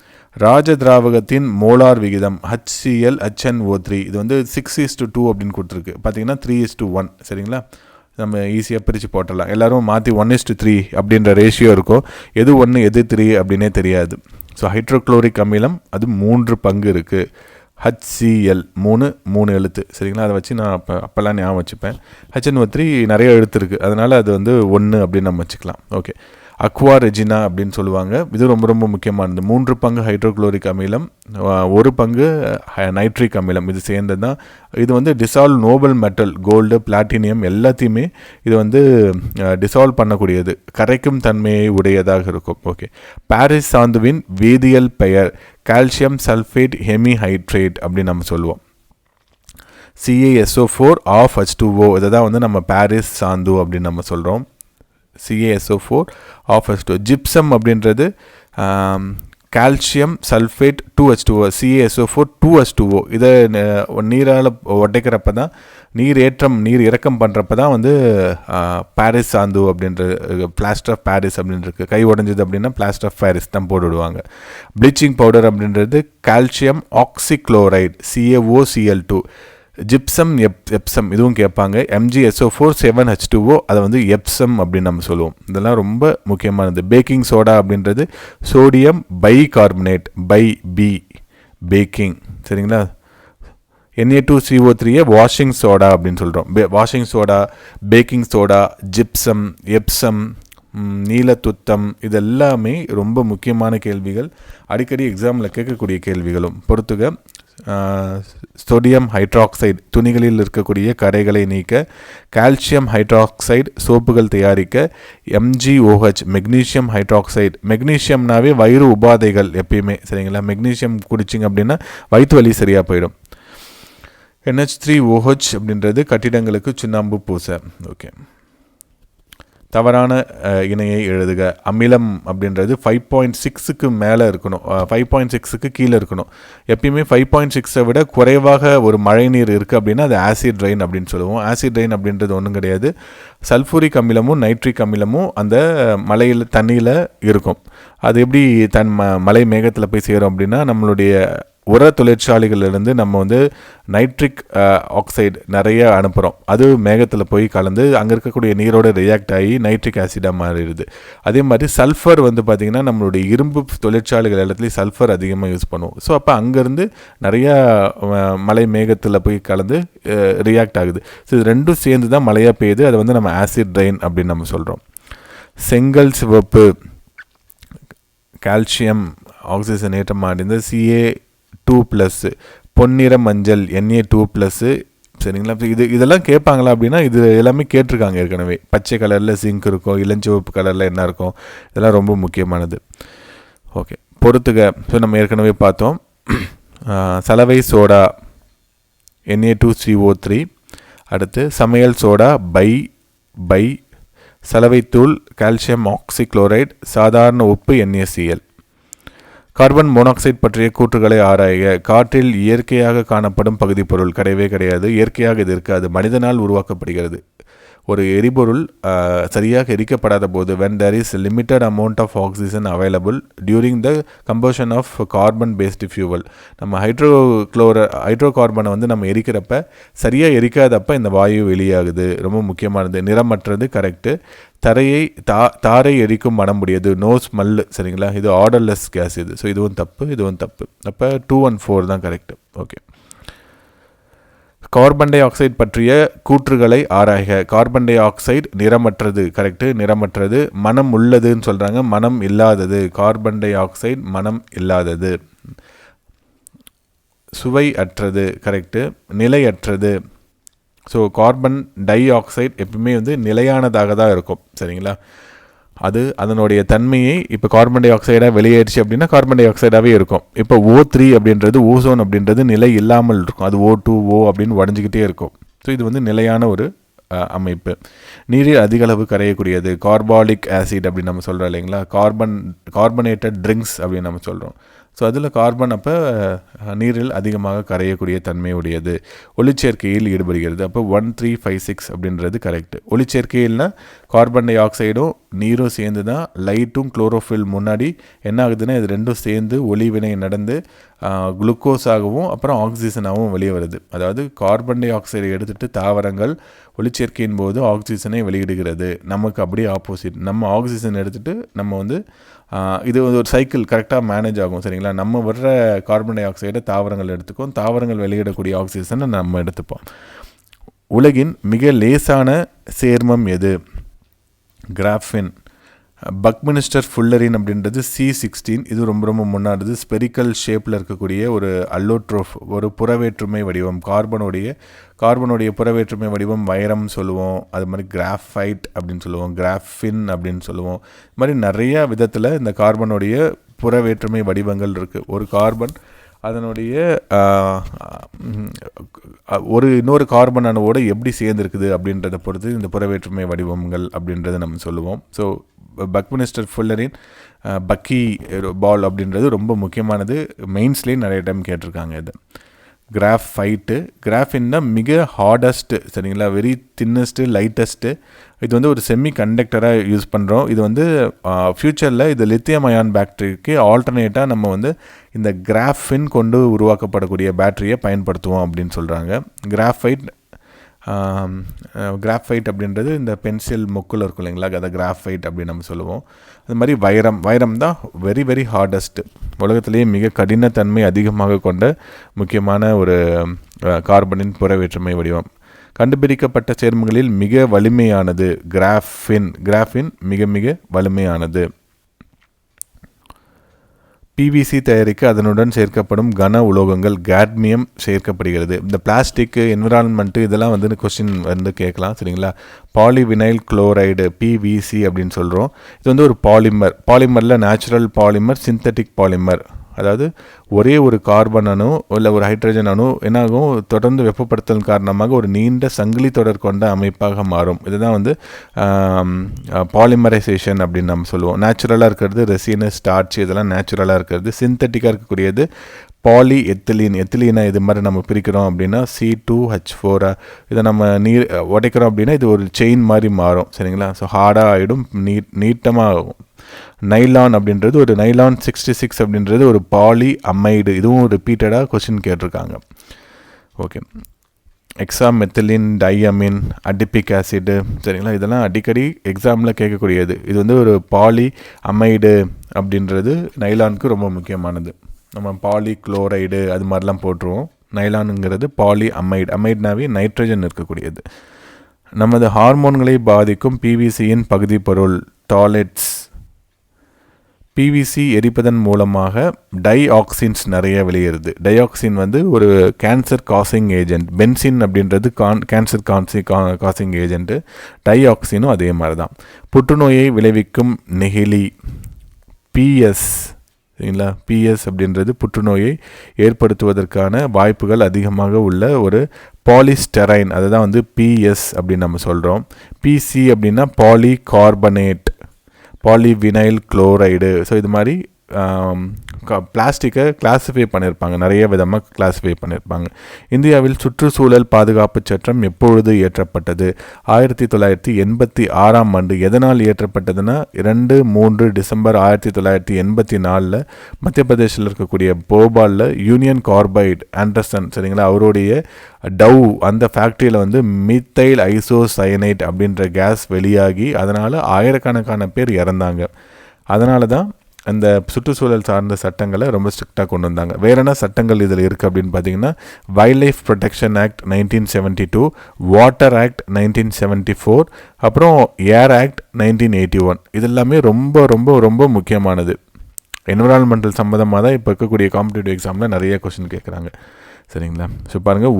ராஜ திராவகத்தின் மோலார் விகிதம் HCl HNO3 இது வந்து 6:2 அப்படின்னு கொடுத்துருக்கு. பார்த்தீங்கன்னா 3:1. சரிங்களா? நம்ம ஈஸியாக பிரித்து போட்டலாம். எல்லோரும் மாற்றி 1:3 அப்படின்ற ரேஷியோ இருக்கும். எது 1 எது 3 அப்படின்னே தெரியாது. ஸோ ஹைட்ரோக்ளோரிக் அமிலம் அது 3 பங்கு இருக்குது. HCl 3 எழுத்து. சரிங்களா? அதை வச்சு நான் அப்போல்லாம் ஞாபகம் வச்சுப்பேன். HNO3 நிறைய எழுத்து இருக்குது, அதனால் அது வந்து 1 அப்படின்னு நம்ம வச்சுக்கலாம். ஓகே. அக்வா ரெஜினா அப்படின்னு சொல்லுவாங்க. இது ரொம்ப ரொம்ப முக்கியமானது. 3 பங்கு ஹைட்ரோக்ளோரிக் அமிலம், 1 பங்கு நைட்ரிக் அமிலம். இது சேர்ந்தது தான். இது வந்து dissolve Nobel metal, gold, platinum எல்லாத்தையுமே இது வந்து டிசால்வ் பண்ணக்கூடியது, கரைக்கும் தன்மையை உடையதாக இருக்கும். ஓகே. பாரிஸ் சாந்துவின் வேதியியல் பெயர் கால்சியம் சல்ஃபேட் ஹெமிஹைட்ரேட் அப்படின்னு நம்ம சொல்லுவோம். CaSO4 ஆஃப் H2O இதை தான் வந்து நம்ம பாரிஸ் சாந்து அப்படின்னு நம்ம சொல்கிறோம். CaSO4 of H2O. ஜிப்சம் அப்படின்றது calcium sulphate 2H2O, CaSO4 2H2O. இதை நீரால் உடைக்கிறப்ப தான் நீர் இறக்கம் பண்ணுறப்ப தான் வந்து பாரிஸ் சாந்து அப்படின்ற பிளாஸ்டர் ஆஃப் பாரிஸ் அப்படின்றது. கை உடஞ்சது அப்படின்னா பிளாஸ்டர் ஆஃப் பாரிஸ் தான் போட்டுவிடுவாங்க. ப்ளீச்சிங் பவுடர் அப்படின்றது calcium oxychloride CaOCl2. Gypsum Epsom இதுவும் கேட்பாங்க. MgSO4 7H2O அதை வந்து எப்சம் அப்படின்னு நம்ம சொல்லுவோம். இதெல்லாம் ரொம்ப முக்கியமானது. பேக்கிங் சோடா அப்படின்றது சோடியம் பைகார்பனேட் பி பேக்கிங். சரிங்களா? Na2CO3 வாஷிங் சோடா அப்படின்னு சொல்கிறோம். Washing soda, baking soda, gypsum, Epsom, நீலத்துத்தம், இதெல்லாமே ரொம்ப முக்கியமான கேள்விகள், அடிக்கடி எக்ஸாமில் கேட்கக்கூடிய கேள்விகளும். பொறுத்துக. சோடியம் ஹைட்ராக்சைடு துணிகளில் இருக்கக்கூடிய கரைகளை நீக்க, கால்சியம் ஹைட்ராக்சைடு சோப்புகள் தயாரிக்க, MgOH மெக்னீஷியம் ஹைட்ராக்சைடு, மெக்னீஷியம்னாவே வயிறு உபாதைகள் எப்பயுமே சரிங்களா, மெக்னீஷியம் குடிச்சிங்க அப்படின்னா வயிற்று வலி சரியாக போயிடும். NH3OH அப்படின்றது கட்டிடங்களுக்கு சுண்ணாம்பு பூச. ஓகே, தவறான இணையை எழுதுக. அமிலம் அப்படின்றது 5.6க்கு மேலே இருக்கணும், 5.6க்கு கீழே இருக்கணும். எப்பயுமே 5.6ஐ விட குறைவாக ஒரு மழை நீர் இருக்குது அப்படின்னா அது ஆசிட் ரெயின் அப்படின்னு சொல்லுவோம். ஆசிட் ரெயின் அப்படின்றது ஒன்றும் கிடையாது, சல்ஃபூரிக் அமிலமும் நைட்ரிக் அமிலமும் அந்த மலையில் தண்ணியில் இருக்கும். அது எப்படி மலை மேகத்தில் போய் சேரும் அப்படின்னா, நம்மளுடைய உர தொழிற்சாலைகளிலிருந்து நம்ம நைட்ரிக் ஆக்சைடு நிறைய அனுப்புகிறோம். அது மேகத்தில் போய் கலந்து அங்கே இருக்கக்கூடிய நீரோட ரியாக்ட் ஆகி நைட்ரிக் ஆசிடாக மாறிடுது. அதே மாதிரி சல்ஃபர் பார்த்திங்கன்னா நம்மளுடைய இரும்பு தொழிற்சாலைகள் எல்லாத்துலேயும் சல்ஃபர் அதிகமாக யூஸ் பண்ணுவோம். ஸோ அப்போ அங்கேருந்து நிறையா மலை மேகத்தில் போய் கலந்து ரியாக்ட் ஆகுது. ஸோ இது ரெண்டும் சேர்ந்து தான் மழையாக பெய்யுது. அதை நம்ம ஆசிட் ரெயின் அப்படின்னு நம்ம சொல்கிறோம். செங்கல் சிவப்பு, கால்சியம் ஆக்சிஜனேற்றம் அடைந்த Ca2+, பொன்னிற மஞ்சள் Na2+, சரிங்களா. இதெல்லாம் கேட்பாங்களா அப்படின்னா இது எல்லாமே கேட்டிருக்காங்க ஏற்கனவே. பச்சை கலரில் சிங்க் இருக்கும், இளஞ்சிவப்பு கலரில் என்ன இருக்கும், இதெல்லாம் ரொம்ப முக்கியமானது. ஓகே, பொறுத்துக. ஸோ நம்ம ஏற்கனவே பார்த்தோம். சலவை சோடா Na2CO3, அடுத்து சமையல் சோடா பை, சலவைத்தூள் கால்சியம் ஆக்சிக்ளோரைடு, சாதாரண உப்பு NaCl. கார்பன் மோனாக்சைடு பற்றிய கூற்றுகளை ஆராய. காற்றில் இயற்கையாக காணப்படும் பகுதிப்பொருள் கிடையவே கிடையாது. இயற்கையாக இது இருக்காது, மனிதனால் உருவாக்கப்படுகிறது. ஒரு எரிபொருள் சரியாக எரிக்கப்படாத போது, when there is limited amount of oxygen available during the combustion of carbon based fuel, நம்ம ஹைட்ரோ கார்பனை நம்ம எரிக்கிறப்ப சரியாக எரிக்காதப்ப இந்த வாயு வெளியாகுது. ரொம்ப முக்கியமானது. நிறமற்றது கரெக்டு. தாரை எரிக்கும் மனம் முடியாது, நோ ஸ்மெல், சரிங்களா. இது ஆர்டர்லெஸ் கேஸ் இது. ஸோ இதுவும் தப்பு. அப்போ 2 and 4 தான் correct. Okay, carbon dioxide பற்றிய கூற்றுகளை ஆராய்க. கார்பன் டை ஆக்சைடு நிறமற்றது, கரெக்டு, நிறமற்றது. மனம் உள்ளதுன்னு சொல்கிறாங்க, மனம் இல்லாதது. கார்பன் டை ஆக்சைடு மனம் இல்லாதது. சுவை அற்றது, கரெக்டு, நிலையற்றது. ஸோ கார்பன் டை ஆக்சைடு எப்பவுமே நிலையானதாக தான் இருக்கும், சரிங்களா. அது அதனுடைய தன்மையை இப்போ கார்பன் டை ஆக்சைடாக வெளியேறிச்சு அப்படின்னா கார்பன் டை ஆக்சைடாகவே இருக்கும். இப்போ O3 அப்படின்றது, ஓசோன் அப்படின்றது நிலை இல்லாமல் இருக்கும். அது O2O அப்படின்னு உடஞ்சிக்கிட்டே இருக்கும். ஸோ இது நிலையான ஒரு அமைப்பு. நீரில் அதிக அளவு கரையக்கூடியது. கார்பாலிக் ஆசிட் அப்படின்னு நம்ம சொல்கிறோம் இல்லைங்களா. கார்பனேட்டட் ட்ரிங்க்ஸ் அப்படின்னு நம்ம சொல்கிறோம். ஸோ அதில் கார்பன் அப்போ நீரில் அதிகமாக கரையக்கூடிய தன்மையுடையது. ஒளிச்சேர்க்கையில் ஈடுபடுகிறது. அப்போ 1, 3, 5, 6 அப்படின்றது கரெக்டு. ஒளிச்சேர்க்கையில்னால் கார்பன் டை ஆக்சைடும் நீரும் சேர்ந்து தான் லைட்டும் குளோரோஃபில் முன்னாடி என்ன ஆகுதுன்னா இது ரெண்டும் சேர்ந்து ஒளிவினை நடந்து குளுக்கோஸாகவும் அப்புறம் ஆக்சிஜனாகவும் வெளியே வருது. அதாவது கார்பன் டை ஆக்சைடை எடுத்துகிட்டு தாவரங்கள் ஒளிச்சேர்க்கையின் போது ஆக்சிஜனை வெளியிடுகிறது. நமக்கு அப்படியே ஆப்போசிட். நம்ம ஆக்சிஜன் எடுத்துகிட்டு நம்ம இது ஒரு சைக்கிள் கரெக்டாக மேனேஜ் ஆகும், சரிங்களா. நம்ம வர்ற கார்பன் டை ஆக்சைடை தாவரங்கள் எடுத்துக்கும், தாவரங்கள் வெளியிடக்கூடிய ஆக்சிஜனை நம்ம எடுத்துப்போம். உலகின் மிக லேசான சேர்மம் எது? கிராஃபின். பக்மினிஸ்டர் ஃபுல்லரின் அப்படின்றது C16. இது ரொம்ப ரொம்ப முன்னாடிது. ஸ்பெரிக்கல் ஷேப்பில் இருக்கக்கூடிய ஒரு அல்லோட்ரோஃப், ஒரு புறவேற்றுமை வடிவம். கார்பனுடைய புறவேற்றுமை வடிவம் வைரம் சொல்லுவோம். அது மாதிரி கிராஃபைட் அப்படின்னு சொல்லுவோம், கிராஃபின் அப்படின்னு சொல்லுவோம். இது மாதிரி நிறையா விதத்தில் இந்த கார்பனுடைய புறவேற்றுமை வடிவங்கள் இருக்குது. ஒரு கார்பன் அதனுடைய இன்னொரு கார்பன் அணுவோடு எப்படி சேர்ந்துருக்குது அப்படின்றத பொறுத்து இந்த புறவேற்றுமை வடிவங்கள் அப்படின்றத நம்ம சொல்லுவோம். ஸோ பக்மினிஸ்டர் ஃபுல்லரின் பக்கி பால் அப்படின்றது ரொம்ப முக்கியமானது. மெயின்ஸ்லேயே நிறைய டைம் கேட்டிருக்காங்க. இது கிராஃபின்னா மிக ஹார்டஸ்ட்டு, சரிங்களா, வெரி தின்னஸ்ட்டு, லைட்டஸ்ட்டு. இது ஒரு செமி கண்டக்டராக யூஸ் பண்ணுறோம். இது ஃப்யூச்சரில் இது லித்தியம் அயான் பேட்டரிக்கு ஆல்டர்னேட்டாக நம்ம இந்த கிராஃபின் கொண்டு உருவாக்கப்படக்கூடிய பேட்டரியை பயன்படுத்துவோம் அப்படின்னு சொல்கிறாங்க. கிராஃபைட் அப்படின்றது இந்த பென்சில் மொக்கில் இருக்கும் இல்லைங்களா, அதை கிராஃபைட் அப்படின்னு நம்ம சொல்லுவோம். அது மாதிரி வைரம் தான் வெரி வெரி ஹார்டஸ்ட்டு, உலகத்திலேயே மிக கடினத்தன்மை அதிகமாக கொண்ட முக்கியமான ஒரு கார்பனின் புறவேற்றுமை வடிவம். கண்டுபிடிக்கப்பட்ட சேர்மங்களில் மிக வலிமையானது கிராஃபின் மிக மிக வலிமையானது. பிவிசி தயாரிக்க அதனுடன் சேர்க்கப்படும் கன உலோகங்கள் கேட்மியம் சேர்க்கப்படுகிறது. இந்த பிளாஸ்டிக் என்விரான்மெண்ட்டு இதெல்லாம் வந்து கொஸ்டின் வந்து கேட்கலாம். சரிங்களா? பாலிவினைல் குளோரைடு பிவிசி அப்படின்னு சொல்கிறோம். இது வந்து ஒரு பாலிமரில் நேச்சுரல் பாலிமர், சிந்தட்டிக் பாலிமர். அதாவது ஒரே ஒரு கார்பன் அணு இல்லை ஒரு ஹைட்ரஜன் அணு என்னாகும், தொடர்ந்து வெப்பப்படுத்தல் காரணமாக ஒரு நீண்ட சங்கிலி தொடர் கொண்ட அமைப்பாக மாறும். இதுதான் வந்து பாலிமரைசேஷன் அப்படின்னு நம்ம சொல்லுவோம். நேச்சுரலாக இருக்கிறது ரெசின், ஸ்டார்ச், இதெல்லாம் நேச்சுரலாக இருக்கிறது. சிந்தட்டிக்காக இருக்கக்கூடியது பாலி எத்திலீனை இது மாதிரி நம்ம பிரிக்கிறோம் அப்படின்னா C2H4. இதை நம்ம நீர் உடைக்கிறோம் அப்படின்னா இது ஒரு செயின் மாதிரி மாறும். சரிங்களா? ஸோ ஹார்டாக ஆகிடும், நீட்டமாக ஆகும். நைலான் அப்படின்றது ஒரு நைலான் 66 அப்படின்றது ஒரு பாலி அமைடு. இதுவும் ரிப்பீட்டடாக கொஸ்டின் கேட்டிருக்காங்க. Okay, hexamethylene, diamine, adipic acid. சரிங்களா? இதெல்லாம் அடிக்கடி எக்ஸாமில் கேட்கக்கூடியது. இது வந்து ஒரு பாலி அமைடு அப்படின்றது நைலானுக்கு ரொம்ப முக்கியமானது. நம்ம பாலி குளோரைடு அது மாதிரிலாம் போட்டுருவோம். நைலானுங்கிறது பாலி அமைட்னாவே நைட்ரஜன் இருக்கக்கூடியது. நமது ஹார்மோன்களை பாதிக்கும் பிவிசியின் பகுதி பொருள் டாலெட்ஸ். பிவிசி எரிப்பதன் மூலமாக டைஆக்சின்ஸ் நிறைய வெளியேறுது. டைஆக்சின் வந்து ஒரு கேன்சர் காசிங் ஏஜென்ட். பென்சின் அப்படின்றது கேன்சர் காசிங் ஏஜென்ட்டு. டைஆக்சினும் அதே மாதிரி தான். புற்றுநோயை விளைவிக்கும் நெகிழி பிஎஸ். சரிங்களா? பிஎஸ் அப்படின்றது புற்றுநோயை ஏற்படுத்துவதற்கான வாய்ப்புகள் அதிகமாக உள்ள ஒரு பாலிஸ்டரைன். அதுதான் வந்து பிஎஸ் அப்படின்னு நம்ம சொல்கிறோம். பிசி அப்படின்னா பாலிகார்பனேட், பாலிவினைல் குளோரைடு. ஸோ இது மாதிரி பிளாஸ்டிக்கை கிளாஸிஃபை பண்ணியிருப்பாங்க, நிறைய விதமாக கிளாஸிஃபை பண்ணியிருப்பாங்க. இந்தியாவில் சுற்றுச்சூழல் பாதுகாப்பு சட்டம் எப்பொழுது இயற்றப்பட்டது? 1986ஆம் ஆண்டு. எதனால் இயற்றப்பட்டதுன்னா 2-3 டிசம்பர் 1984 மத்திய பிரதேசில் இருக்கக்கூடிய போபாலில் யூனியன் கார்பைட் ஆண்டர்சன், சரிங்களா, அவருடைய டவ் அந்த ஃபேக்ட்ரியில் வந்து மீத்தைல் ஐசோசயனைட் அப்படின்ற கேஸ் வெளியாகி அதனால் ஆயிரக்கணக்கான பேர் இறந்தாங்க. அதனால தான் அந்த சுற்றுச்சூழல் சார்ந்த சட்டங்களை ரொம்ப ஸ்ட்ரிக்டாக கொண்டு வந்தாங்க. வேறு என்ன சட்டங்கள் இதில் இருக்குது அப்படின்னு பார்த்தீங்கன்னா, wild life protection act 1972, water act 1974, அப்புறம் ஏர் ஆக்ட் 1981. இது எல்லாமே ரொம்ப ரொம்ப ரொம்ப முக்கியமானது. என்விரான்மெண்டல் சம்மந்தமாக தான் இப்போ இருக்கக்கூடிய காம்படிட்டிவ் எக்ஸாமில் நிறைய கொஸ்டின் கேட்குறாங்க. சரிங்களா? ஸோ பாருங்கள்,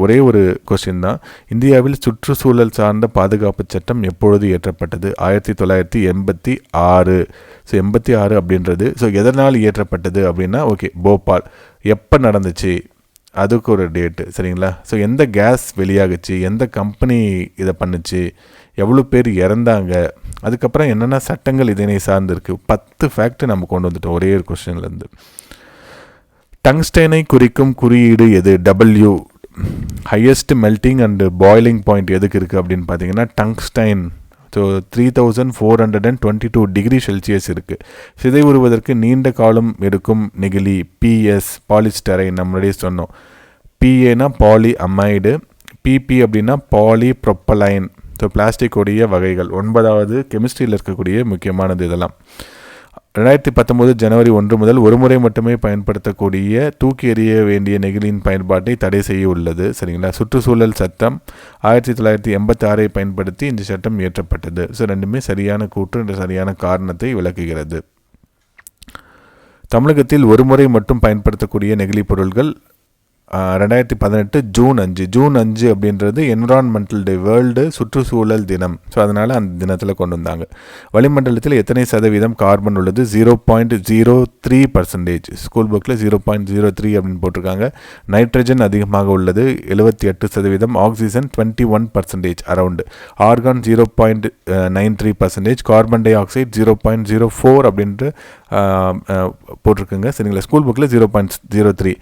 ஒரே ஒரு கொஸ்டின் தான். இந்தியாவில் சுற்றுச்சூழல் சார்ந்த பாதுகாப்பு சட்டம் எப்பொழுது இயற்றப்பட்டது? 1986. ஸோ 86 அப்படின்றது ஸோ எதனால் இயற்றப்பட்டது அப்படின்னா, ஓகே, போபால். எப்போ நடந்துச்சு அதுக்கு ஒரு டேட்டு. சரிங்களா? ஸோ எந்த கேஸ் வெளியாகுச்சு, எந்த கம்பெனி இதை பண்ணுச்சு, எவ்வளோ பேர் இறந்தாங்க, அதுக்கப்புறம் என்னென்ன சட்டங்கள் இதனை சார்ந்திருக்கு. 10 ஃபேக்ட் நம்ம கொண்டு வந்துட்டோம் ஒரே ஒரு கொஸ்டின்லேருந்து. டங்ஸ்டைனை குறிக்கும் குறியீடு எது? W. Highest melting and boiling point எதுக்கு இருக்குது அப்படின்னு பார்த்தீங்கன்னா டங்ஸ்டைன். ஸோ 3422 டிகிரி செல்சியஸ் இருக்குது. சிதை உருவதற்கு நீண்ட காலம் எடுக்கும் நெகிழி பிஎஸ், பாலிஸ்டரைன். நம்மளுடைய சொன்னோம். பிஏனா பாலி அமைடு, பிபி அப்படின்னா பாலி ப்ரொப்பலைன். ஸோ பிளாஸ்டிக்கோடைய வகைகள். 9வது கெமிஸ்ட்ரியில் இருக்கக்கூடிய முக்கியமானது இதெல்லாம். 2019 ஜனவரி 1 முதல் ஒரு முறை மட்டுமே பயன்படுத்தக்கூடிய தூக்கி எறிய வேண்டிய நெகிழியின் பயன்பாட்டை தடை செய்ய உள்ளது. சரிங்களா? சுற்றுச்சூழல் சட்டம் 1986 பயன்படுத்தி இந்த சட்டம் இயற்றப்பட்டது. ஸோ ரெண்டுமே சரியான கூற்று, சரியான காரணத்தை விளக்குகிறது. தமிழகத்தில் ஒரு முறை மட்டும் பயன்படுத்தக்கூடிய நெகிழி பொருட்கள் 2018 ஜூன் 5. ஜூன் 5 அப்படின்றது என்விரான்மெண்டல் டே, வேர்ல்டு சுற்றுச்சூழல் தினம். ஸோ அதனால் அந்த தினத்தில் கொண்டு வந்தாங்க. வளிமண்டலத்தில் எத்தனை சதவீதம் கார்பன் உள்ளது? 0.03%. ஸ்கூல் புக்கில் 0.03 அப்படின்னு போட்டிருக்காங்க. நைட்ரஜன் அதிகமாக உள்ளது 78%. Oxygen 21% around. Argon 0.93%. Carbon di oxide 0.04 அப்படின்ட்டு போட்டிருக்குங்க. சரிங்களா? ஸ்கூல் புக்கில் 0.03.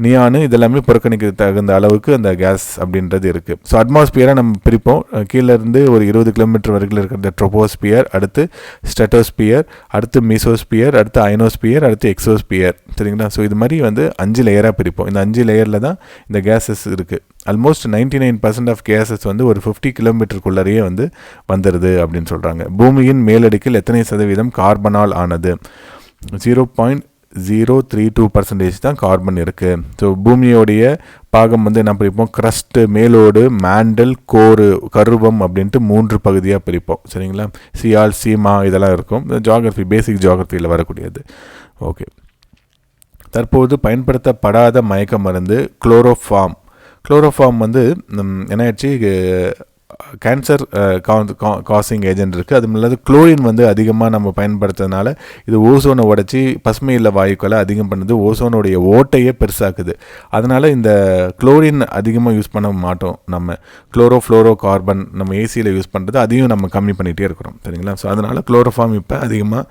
நியானு இதெல்லாமே புறக்கணிக்க தகுந்த அளவுக்கு அந்த கேஸ் அப்படின்றது இருக்குது. ஸோ அட்மாஸ்பியராக நம்ம பிரிப்போம். கீழேருந்து ஒரு 20 கிலோமீட்டர் வரைக்கும் இருக்கிற ட்ரோபோஸ்பியர், அடுத்து ஸ்டெட்டோஸ்பியர், அடுத்து மீசோஸ்பியர், அடுத்து அயனோஸ்பியர், அடுத்து எக்ஸோஸ்பியர். சரிங்களா? ஸோ இது மாதிரி வந்து 5 லேயராக பிரிப்போம். இந்த 5 லேயரில் தான் இந்த கேஸஸ் இருக்குது. ஆல்மோஸ்ட் 99% ஆஃப் கேஸஸ் வந்து ஒரு 50 கிலோமீட்டருக்குள்ளேயே வந்து வந்துடுது அப்படின்னு சொல்கிறாங்க. பூமியின் மேலடுக்கில் எத்தனை சதவீதம் கார்பனால் ஆனது? 0.032% தான் கார்பன் இருக்குது. ஸோ பூமியோடைய பாகம் வந்து என்ன பிரிப்போம், க்ரஸ்ட்டு மேலோடு, மேண்டல், கோரு, கருவம் அப்படின்ட்டு 3 பகுதியாக பிரிப்போம். சரிங்களா? சியால், சீமா இதெல்லாம் இருக்கும். ஜியாகிரஃபி, பேசிக் ஜியாகிரஃபியில் வரக்கூடியது. ஓகே, தற்போது பயன்படுத்தப்படாத மயக்க மருந்து குளோரோஃபார்ம் வந்து என்ன ஆயிடுச்சு, கேன்சர் காசிங் ஏஜென்ட் இருக்குது. அது இல்லாத குளோரின் வந்து அதிகமாக நம்ம பயன்படுத்துறதுனால இது ஓசோனை உடச்சி பசுமையில் வாயுக்களை அதிகம் பண்ணுது, ஓசோனுடைய ஓட்டையே பெருசாக்குது. அதனால் இந்த குளோரின் அதிகமாக யூஸ் பண்ண மாட்டோம். நம்ம ஃப்ளோரோ கார்பன் நம்ம ஏசியில் யூஸ் பண்ணுறது அதையும் நம்ம கம்மி பண்ணிகிட்டே இருக்கிறோம். சரிங்களா? ஸோ அதனால் குளோரோஃபார்ம் இப்போ அதிகமாக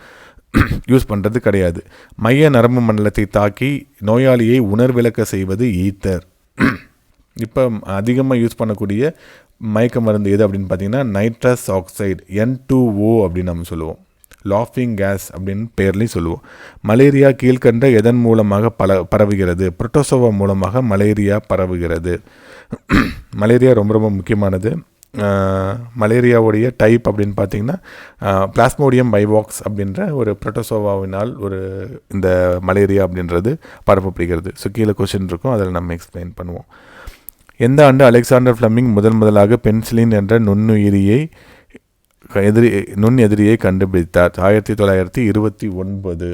யூஸ் பண்ணுறது கிடையாது. மைய நரம்பு மண்டலத்தை தாக்கி நோயாளியை உணர்விளக்க செய்வது ஈத்தர். இப்போ அதிகமாக யூஸ் பண்ணக்கூடிய மயக்க மருந்து எது அப்படின்னு பார்த்தீங்கன்னா நைட்ரஸ் ஆக்சைடு, N2O அப்படின்னு நம்ம சொல்லுவோம். லாஃபிங் கேஸ் அப்படின்னு பேர்லையும் சொல்லுவோம். மலேரியா கீழ்கண்ட எதன் மூலமாக பரவுகிறது? புரோட்டோசோவா மூலமாக மலேரியா பரவுகிறது. மலேரியா ரொம்ப ரொம்ப முக்கியமானது. மலேரியாவுடைய டைப் அப்படின்னு பார்த்தீங்கன்னா பிளாஸ்மோடியம் வைவாக்ஸ் அப்படின்ற ஒரு புரோட்டோசோவாவினால் இந்த மலேரியா அப்படின்றது பரப்பப்படுகிறது. ஸோ கீழே கொஸ்டின் இருக்கும், அதில் நம்ம எக்ஸ்பிளைன் பண்ணுவோம். எந்த ஆண்டு அலெக்சாண்டர் ஃப்ளெமிங் முதலாக பென்சிலின் என்ற நுண்ணெதிரியை கண்டுபிடித்தார்? 1929.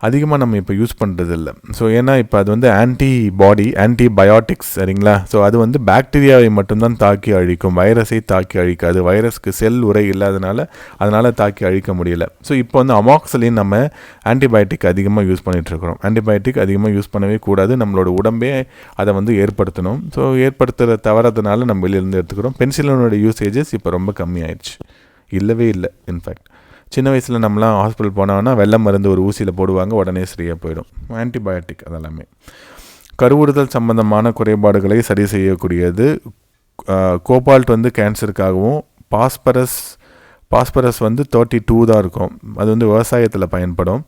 அதிகமாக நம்ம இப்போ யூஸ் பண்ணுறது இல்லை. ஸோ ஏன்னா இப்போ அது வந்து ஆன்டிபயோட்டிக்ஸ். சரிங்களா? ஸோ அது வந்து பாக்டீரியாவை மட்டும்தான் தாக்கி அழிக்கும், வைரஸை தாக்கி அழிக்காது. வைரஸ்க்கு செல் உரை அதனால் தாக்கி அழிக்க முடியல. ஸோ இப்போ வந்து அமாக்சலின் நம்ம ஆன்டிபயோட்டிக் அதிகமாக யூஸ் பண்ணிகிட்ருக்கிறோம். ஆன்டிபயோட்டிக் அதிகமாக யூஸ் பண்ணவே கூடாது, நம்மளோட உடம்பே அதை வந்து ஏற்படுத்தணும். ஸோ ஏற்படுத்துகிற தவறதுனால நம்ம வெளியிலேருந்து எடுத்துக்கிறோம். பென்சிலினோட யூசேஜஸ் இப்போ ரொம்ப கம்மியாயிடுச்சு, இல்லவே இல்லை. இன்ஃபேக்ட் சின்ன வயசில் நம்மளாம் ஹாஸ்பிட்டல் போனோம்னா வெள்ளை மருந்து ஒரு ஊசியில் போடுவாங்க, உடனே சரியாக போயிடும். ஆன்டிபயோட்டிக் அதெல்லாமே. கருவுறுதல் சம்பந்தமான குறைபாடுகளை சரி செய்யக்கூடியது. கோபால்ட் வந்து கேன்சருக்காகவும், பாஸ்பரஸ் வந்து 32 தான் இருக்கும், அது வந்து விவசாயத்தில் பயன்படும்.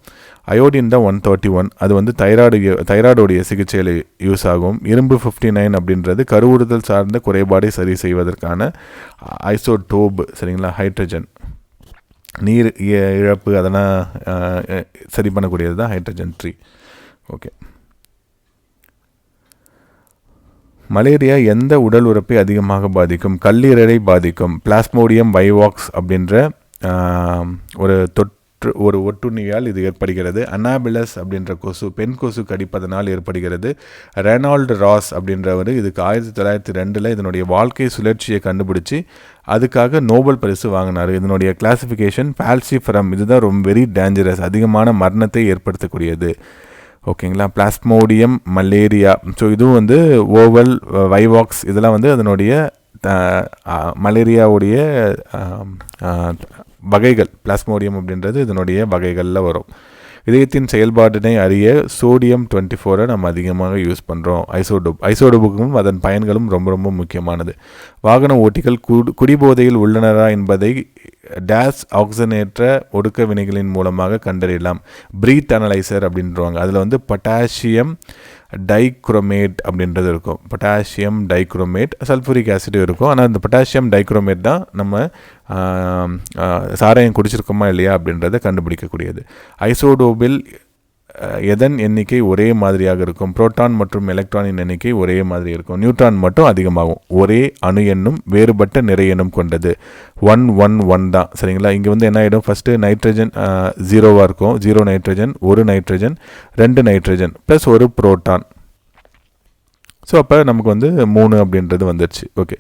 அயோடின் தான் 131, அது வந்து தைராய்டுடைய சிகிச்சையில் யூஸ் ஆகும். இரும்பு 59 அப்படின்றது கருவுறுதல் சார்ந்த குறைபாடை சரி செய்வதற்கான ஐசோடோப். சரிங்களா? ஹைட்ரஜன், நீர் இழப்பு அதெல்லாம் சரி பண்ணக்கூடியது தான் ஹைட்ரஜன் 3. ஓகே, மலேரியா எந்த உடல் உறுப்பை அதிகமாக பாதிக்கும்? கல்லீரலை பாதிக்கும். பிளாஸ்மோடியம் வைவாக்ஸ் அப்படின்ற ஒரு ஒட்டுண்ணியால் இது ஏற்படுகிறது. அனாபிலஸ் அப்படின்ற கொசு, பெண் கொசு கடிப்பதனால் ஏற்படுகிறது. ரெனால்டு ராஸ் அப்படின்றவர் இதுக்கு 1902 இதனுடைய வாழ்க்கை சுழற்சியை கண்டுபிடிச்சி அதுக்காக நோபல் பரிசு வாங்கினார். இதனுடைய கிளாசிஃபிகேஷன் ஃபால்சிஃபரம். இதுதான் ரொம்ப வெரி டேஞ்சரஸ், அதிகமான மரணத்தை ஏற்படுத்தக்கூடியது. ஓகேங்களா? Plasmodium malaria. ஸோ இதுவும் வந்து ஓவல், வைவாக்ஸ் இதெல்லாம் வந்து அதனுடைய மலேரியாவுடைய வகைகள். பிளாஸ்மோடியம் அப்படின்றது இதனுடைய வகைகளில் வரும். இதயத்தின் செயல்பாட்டினை அறிய சோடியம் 24 நம்ம அதிகமாக யூஸ் பண்ணுறோம். ஐசோடோப்புக்கும் அதன் பயன்களும் ரொம்ப ரொம்ப முக்கியமானது. வாகன ஓட்டிகள் குடிபோதையில் உள்ளனரா என்பதை டேஸ் ஆக்சிஜனேற்ற ஒடுக்க வினைகளின் மூலமாக கண்டறியலாம். பிரீத் அனலைசர் அப்படின்றவாங்க. அதில் வந்து பொட்டாசியம் டைக்ரோமேட் அப்படின்றது இருக்கும். பொட்டாசியம் டைக்ரோமேட், சல்ஃபூரிக் ஆசிடும் இருக்கும். ஆனால் இந்த பொட்டாசியம் டைக்ரோமேட் தான் நம்ம சாராயம் குடிச்சிருக்கோமா இல்லையா அப்படின்றத கண்டுபிடிக்கக்கூடியது. ஐசோடோபில் எதன் எண்ணிக்கை ஒரே மாதிரியாக இருக்கும்? புரோட்டான் மற்றும் எலக்ட்ரானின் எண்ணிக்கை ஒரே மாதிரி இருக்கும். நியூட்ரான் மட்டும் அதிகமாகும். ஒரே அணு எண்ணும் வேறுபட்ட நிறை எண்ணும் கொண்டது. 111 தான். சரிங்களா? இங்கே வந்து என்ன ஆகிடும், ஃபஸ்ட்டு நைட்ரஜன் 0வாக இருக்கும். 0 nitrogen, 1 nitrogen, 2 nitrogen plus 1 proton. So அப்போ நமக்கு வந்து 3 அப்படின்றது வந்துடுச்சு. ஓகே,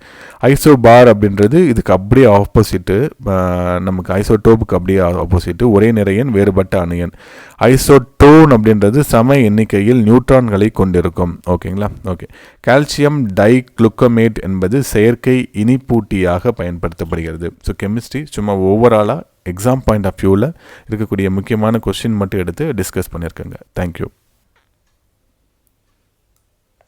ஐசோபார் அப்படின்றது இதுக்கு அப்படியே ஆப்போசிட்டு, நமக்கு ஐசோடோப்புக்கு அப்படியே ஆப்போசிட்டு, ஒரே நிறையன் வேறுபட்ட அணுயன். ஐசோடோன் அப்படின்றது சம எண்ணிக்கையில் நியூட்ரான்களை கொண்டிருக்கும். ஓகேங்களா? ஓகே, கால்சியம் டைக்ளூக்கமேட் என்பது செயற்கை இனிப்பூட்டியாக பயன்படுத்தப்படுகிறது. ஸோ கெமிஸ்ட்ரி சும்மா ஓவராலாக எக்ஸாம் பாயிண்ட் ஆஃப் வியூவில் இருக்கக்கூடிய முக்கியமான கொஸ்டின் மட்டும் எடுத்து டிஸ்கஸ் பண்ணியிருக்கேங்க. தேங்க்யூ.